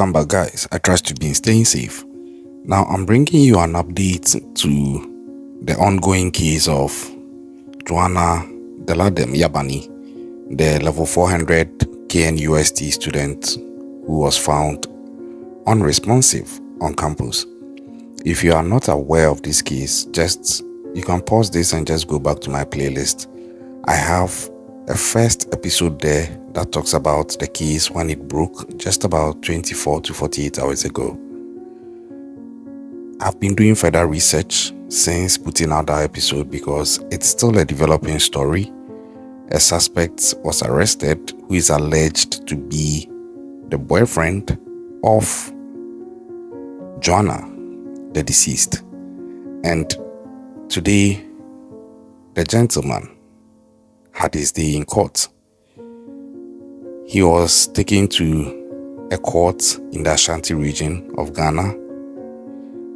Welcome back, guys. I trust you've been staying safe. Now, I'm bringing you an update to the ongoing case of Joana deladem Yabani, the level 400 KNUST student who was found unresponsive on campus. If you are not aware of this case, you can pause this and just go back to my playlist. I have a first episode there that talks about the case when it broke just about 24 to 48 hours ago. I've been doing further research since putting out that episode because it's still a developing story. A suspect was arrested who is alleged to be the boyfriend of Joana, the deceased. And today, the gentleman had his day in court. He was taken to a court in the Ashanti region of Ghana.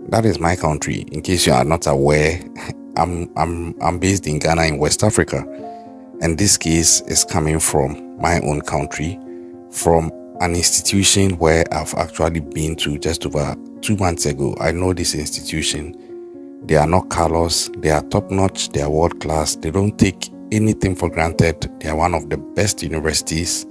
That is my country. In case you are not aware, I'm based in Ghana in West Africa, and this case is coming from my own country, from an institution where I've actually been to just over 2 months ago. I know this institution. They are not callous. They are top-notch. They are world-class. They don't take anything for granted. They are one of the best universities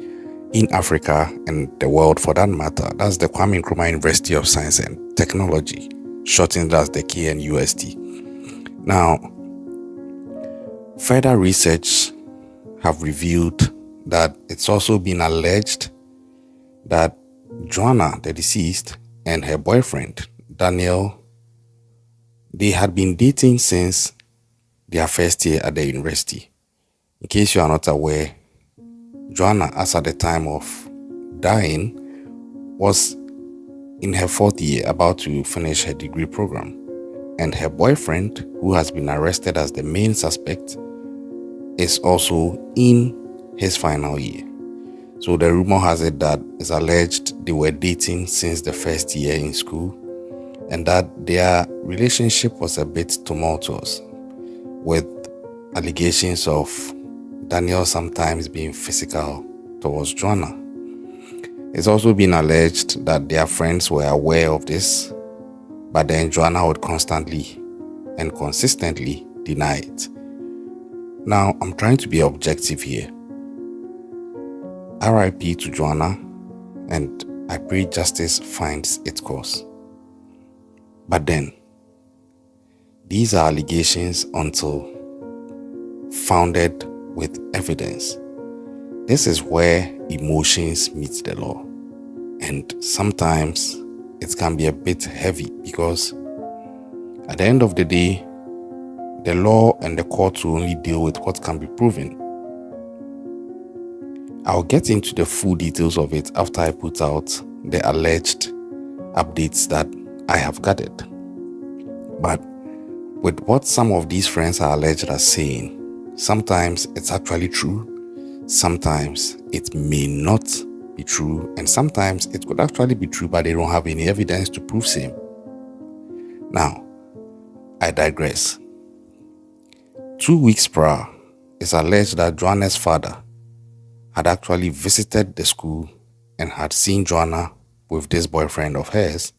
in Africa and the world for that matter. That's the Kwame Nkrumah University of Science and Technology, shortened as the KNUST. Now, further research have revealed that it's also been alleged that Joana, the deceased, and her boyfriend, Daniel, they had been dating since their first year at the university. In case you are not aware, Joana, as at the time of dying, was in her 4th year, about to finish her degree program. And her boyfriend, who has been arrested as the main suspect, is also in his final year. So the rumor has it that it's alleged they were dating since the first year in school, and that their relationship was a bit tumultuous, with allegations of Daniel sometimes being physical towards Joana. It's also been alleged that their friends were aware of this, but then Joana would constantly and consistently deny it. Now, I'm trying to be objective here. RIP to Joana, and I pray justice finds its course. But then, these are allegations until founded with evidence. This is where emotions meet the law. And sometimes it can be a bit heavy because at the end of the day, the law and the court will only deal with what can be proven. I'll get into the full details of it after I put out the alleged updates that I have gathered. But with what some of these friends are alleged as saying, sometimes it's actually true, sometimes it may not be true, and sometimes it could actually be true, but they don't have any evidence to prove same. Now, I digress. 2 weeks prior, it's alleged that Joana's father had actually visited the school and had seen Joana with this boyfriend of hers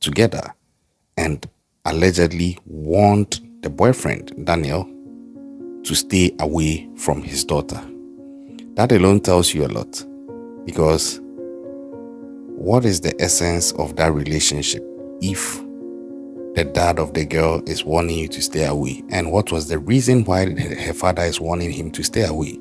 together, and allegedly warned the boyfriend, Daniel, to stay away from his daughter. That alone tells you a lot, because what is the essence of that relationship if the dad of the girl is warning you to stay away? And what was the reason why her father is warning him to stay away?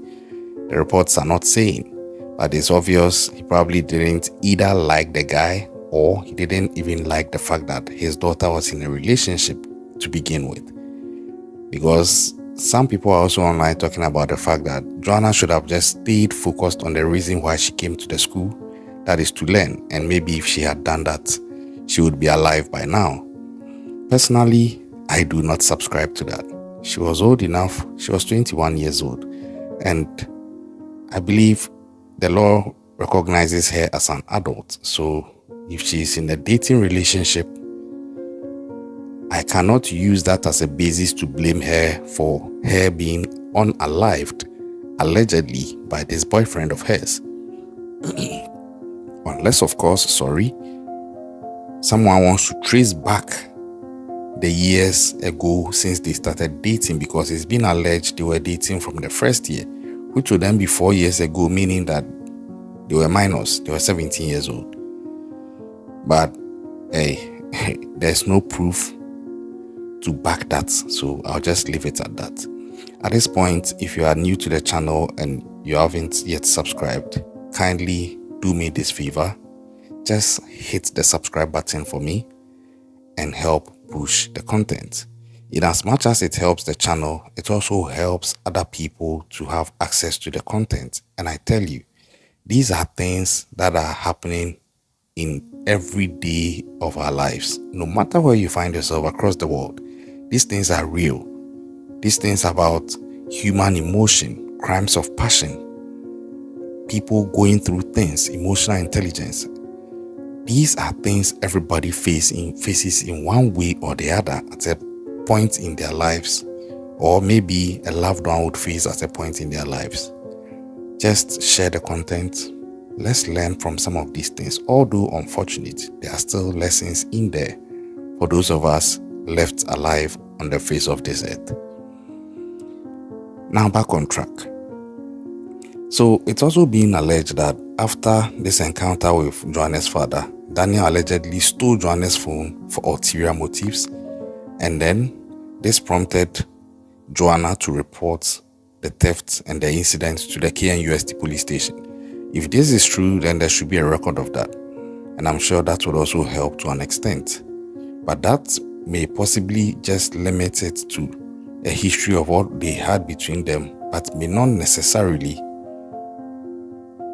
The reports are not saying, but it's obvious he probably didn't either like the guy, or he didn't even like the fact that his daughter was in a relationship to begin with. Because some people are also online talking about the fact that Joana should have just stayed focused on the reason why she came to the school, that is to learn, and maybe if she had done that, she would be alive by now. Personally, I do not subscribe to that. She was old enough, she was 21 years old, and I believe the law recognizes her as an adult. So if she's in a dating relationship, I cannot use that as a basis to blame her for her being unalived, allegedly by this boyfriend of hers. Unless, of course, someone wants to trace back the years ago since they started dating, because it's been alleged they were dating from the first year, which would then be 4 years ago, meaning that they were minors, they were 17 years old. But hey, there's no proof to back that, so I'll just leave it at that. At this point, if you are new to the channel and you haven't yet subscribed, kindly do me this favor. Just hit the subscribe button for me and help push the content. In as much as it helps the channel, it also helps other people to have access to the content. And I tell you, these are things that are happening in every day of our lives. No matter where you find yourself across the world, these things are real. These things about human emotion, crimes of passion, people going through things, emotional intelligence. These are things everybody faces in one way or the other at a point in their lives, or maybe a loved one would face at a point in their lives. Just share the content. Let's learn from some of these things. Although unfortunate, there are still lessons in there for those of us left alive on the face of this earth. Now back on track. So it's also being alleged that after this encounter with Joanna's father, Daniel allegedly stole Joanna's phone for ulterior motives, and then this prompted Joanna to report the theft and the incident to the KNUST police station. If this is true, then there should be a record of that, and I'm sure that would also help to an extent. But that may possibly just limit it to a history of what they had between them, but may not necessarily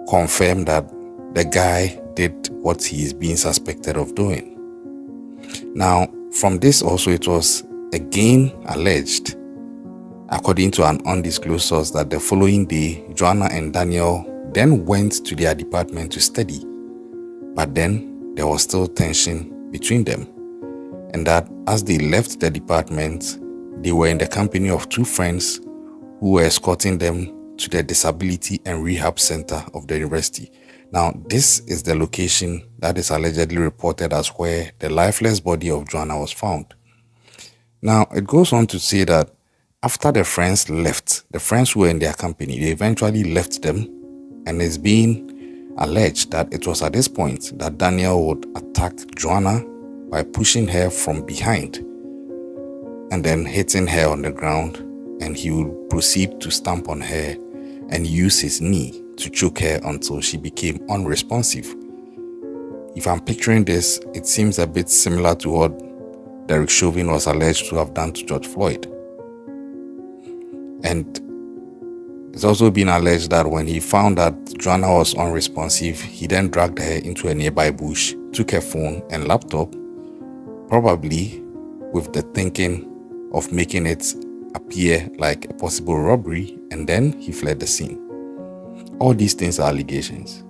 confirm that the guy did what he is being suspected of doing. Now, from this also, it was again alleged, according to an undisclosed source, that the following day, Joanna and Daniel then went to their department to study, but then there was still tension between them, and that as they left the department, they were in the company of two friends who were escorting them to the Disability and Rehab Center of the university. Now, this is the location that is allegedly reported as where the lifeless body of Joanna was found. Now, it goes on to say that after the friends left, the friends who were in their company, they eventually left them, and it's being alleged that it was at this point that Daniel would attack Joanna by pushing her from behind and then hitting her on the ground, and he would proceed to stamp on her and use his knee to choke her until she became unresponsive. If I'm picturing this, it seems a bit similar to what Derek Chauvin was alleged to have done to George Floyd. And it's also been alleged that when he found that Joanna was unresponsive, he then dragged her into a nearby bush, took her phone and laptop, probably with the thinking of making it appear like a possible robbery, and then he fled the scene. All these things are allegations.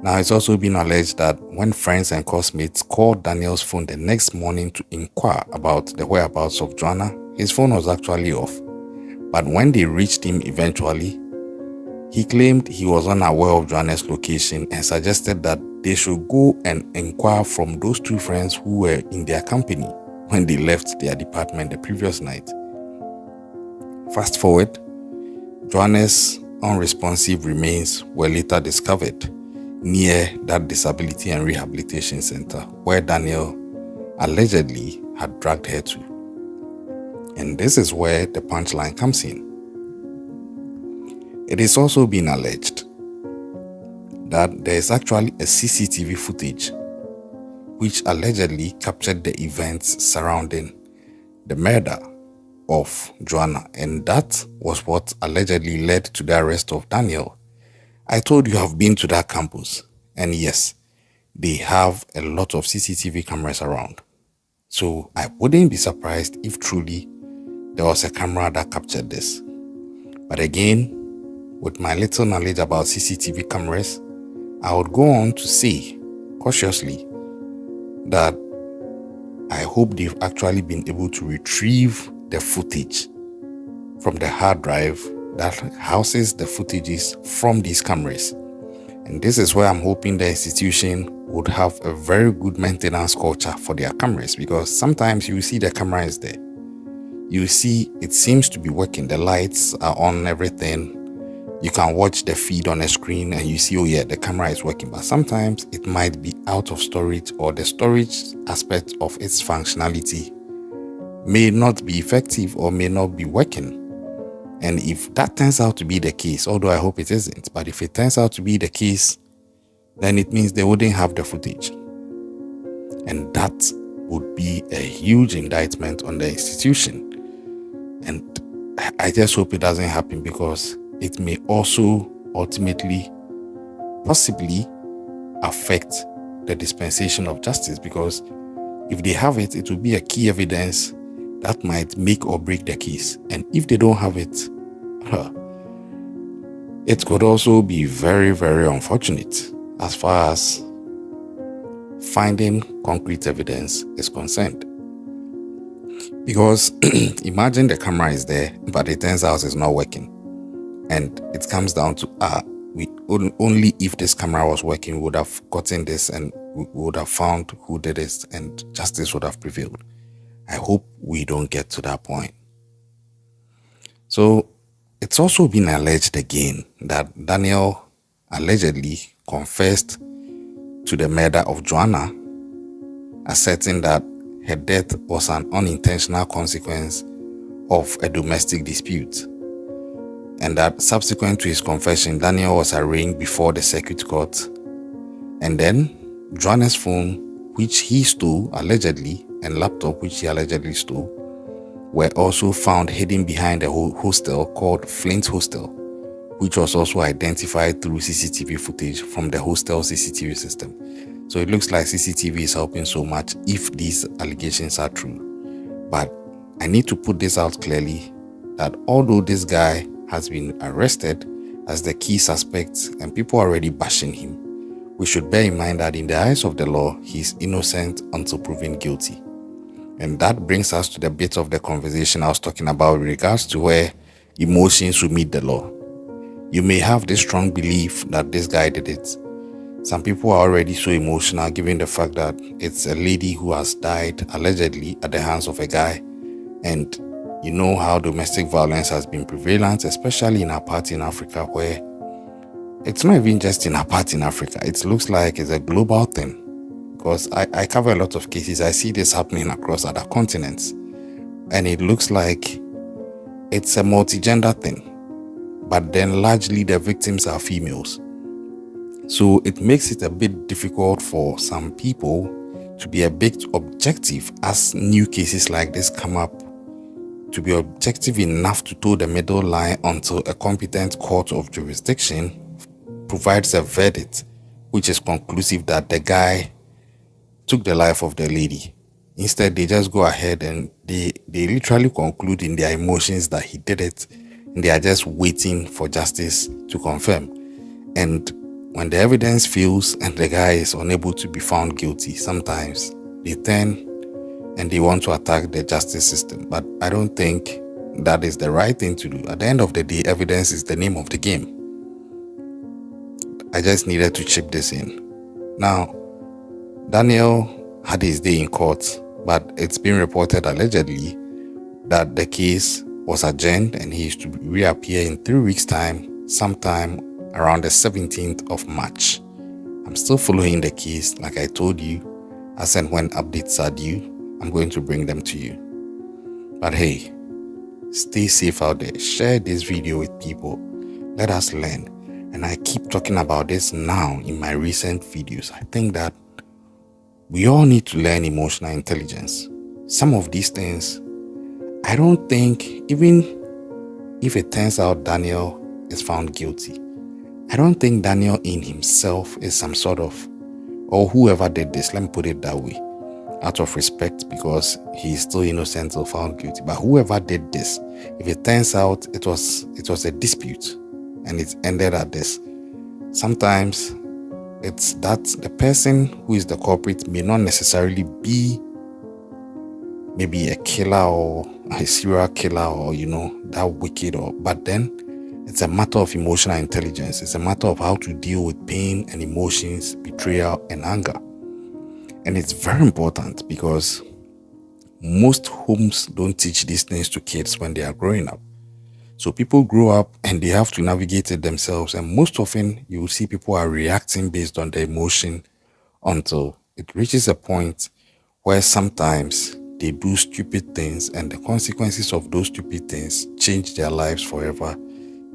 Now, it's also been alleged that when friends and classmates called Daniel's phone the next morning to inquire about the whereabouts of Joanna, his phone was actually off. But when they reached him eventually, he claimed he was unaware of Joanna's location and suggested that they should go and inquire from those two friends who were in their company when they left their department the previous night. Fast forward, Joanna's unresponsive remains were later discovered near that Disability and Rehabilitation Center where Daniel allegedly had dragged her to. And this is where the punchline comes in. It is also been alleged that there is actually a CCTV footage which allegedly captured the events surrounding the murder of Joanna, and that was what allegedly led to the arrest of Daniel. I told you I've been to that campus, and yes, they have a lot of CCTV cameras around. So I wouldn't be surprised if truly there was a camera that captured this. But again, with my little knowledge about CCTV cameras, I would go on to say cautiously that I hope they've actually been able to retrieve the footage from the hard drive that houses the footages from these cameras. And this is where I'm hoping the institution would have a very good maintenance culture for their cameras, because sometimes you see the camera is there. You see it seems to be working. The lights are on, everything. You can watch the feed on a screen and you see, oh yeah, the camera is working. But sometimes it might be out of storage, or the storage aspect of its functionality may not be effective or may not be working. And if that turns out to be the case, although I hope it isn't, but if it turns out to be the case, then it means they wouldn't have the footage. And that would be a huge indictment on the institution. And I just hope it doesn't happen, because it may also ultimately possibly affect the dispensation of justice, because if they have it, it will be a key evidence that might make or break the case. And if they don't have it, it could also be very, very unfortunate as far as finding concrete evidence is concerned. Because imagine the camera is there, but it turns out it's not working. And it comes down to, only if this camera was working, we would have gotten this and we would have found who did this and justice would have prevailed. I hope we don't get to that point. So it's also been alleged again that Daniel allegedly confessed to the murder of Joanna, asserting that her death was an unintentional consequence of a domestic dispute, and that subsequent to his confession, Daniel was arraigned before the circuit court, and then Joanna's phone, which he stole allegedly, and laptop, which he allegedly stole, were also found hidden behind a hostel called Flint Hostel, which was also identified through CCTV footage from the hostel CCTV system. So it looks like CCTV is helping so much if these allegations are true. But I need to put this out clearly, that although this guy has been arrested as the key suspect and people are already bashing him, we should bear in mind that in the eyes of the law, he is innocent until proven guilty. And that brings us to the bit of the conversation I was talking about with regards to where emotions will meet the law. You may have this strong belief that this guy did it. Some people are already so emotional given the fact that it's a lady who has died allegedly at the hands of a guy. And you know how domestic violence has been prevalent, especially in our part in Africa, where it's not even just in our part in Africa. It looks like it's a global thing. Because I cover a lot of cases. I see this happening across other continents. And it looks like it's a multi-gender thing. But then largely the victims are females. So it makes it a bit difficult for some people to be a bit objective as new cases like this come up, to be objective enough to toe the middle line until a competent court of jurisdiction provides a verdict which is conclusive that the guy took the life of the lady. Instead, they just go ahead and they literally conclude in their emotions that he did it, and they are just waiting for justice to confirm. And when the evidence fails and the guy is unable to be found guilty, sometimes they turn and they want to attack the justice system. But I don't think that is the right thing to do. At the end of the day, evidence is the name of the game. I just needed to chip this in. Now, Daniel had his day in court, but it's been reported allegedly that the case was adjourned and he is to reappear in 3 weeks' time, sometime around the 17th of March. I'm still following the case, like I told you, as and when updates are due, I'm going to bring them to you. But hey, stay safe out there. Share this video with people. Let us learn. And I keep talking about this now in my recent videos. I think that we all need to learn emotional intelligence. Some of these things, I don't think, even if it turns out Daniel is found guilty, I don't think Daniel in himself is some sort of, or whoever did this, let me put it that way, out of respect, because he is still innocent or found guilty. But whoever did this, if it turns out it was a dispute and it ended at this, sometimes it's that the person who is the culprit may not necessarily be maybe a killer or a serial killer or, that wicked, but then It's a matter of emotional intelligence. It's a matter of how to deal with pain and emotions, betrayal and anger. And it's very important because most homes don't teach these things to kids when they are growing up. So people grow up and they have to navigate it themselves. And most often you will see people are reacting based on their emotion until it reaches a point where sometimes they do stupid things and the consequences of those stupid things change their lives forever,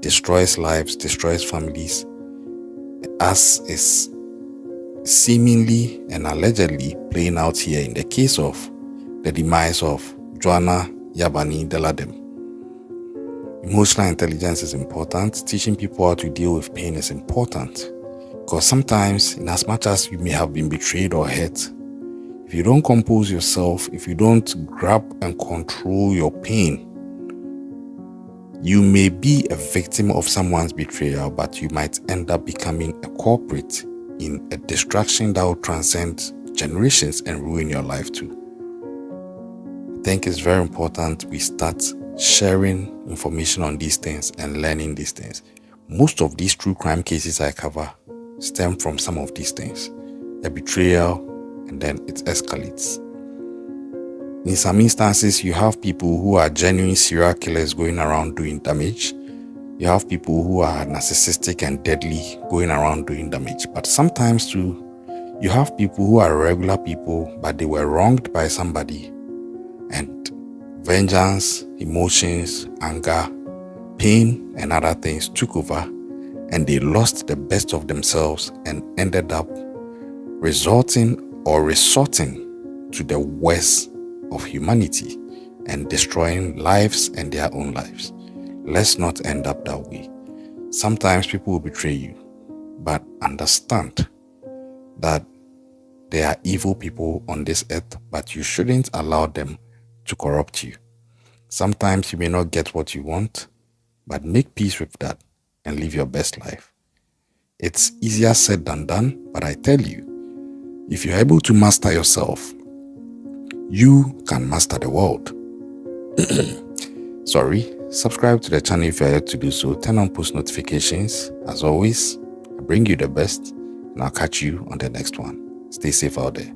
destroys lives, destroys families, as is seemingly and allegedly playing out here in the case of the demise of Joana, Yabani, deladem. Emotional intelligence is important. Teaching people how to deal with pain is important. Because sometimes, in as much as you may have been betrayed or hurt, if you don't compose yourself, if you don't grab and control your pain, you may be a victim of someone's betrayal, but you might end up becoming a culprit in a distraction that will transcend generations and ruin your life too. I think it's very important we start sharing information on these things and learning these things. Most of these true crime cases I cover stem from some of these things. A betrayal, and then it escalates. In some instances, you have people who are genuine serial killers going around doing damage. You have people who are narcissistic and deadly going around doing damage. But sometimes too, you have people who are regular people, but they were wronged by somebody. And vengeance, emotions, anger, pain, and other things took over, and they lost the best of themselves and ended up resorting to the worst of humanity and destroying lives and their own lives. Let's not end up that way. Sometimes people will betray you, but understand that there are evil people on this earth, but you shouldn't allow them to corrupt you. Sometimes you may not get what you want, but make peace with that and live your best life. It's easier said than done, but I tell you, if you're able to master yourself, you can master the world. Subscribe to the channel if you're yet to do so. Turn on post notifications. As always, I bring you the best, and I'll catch you on the next one. Stay safe out there.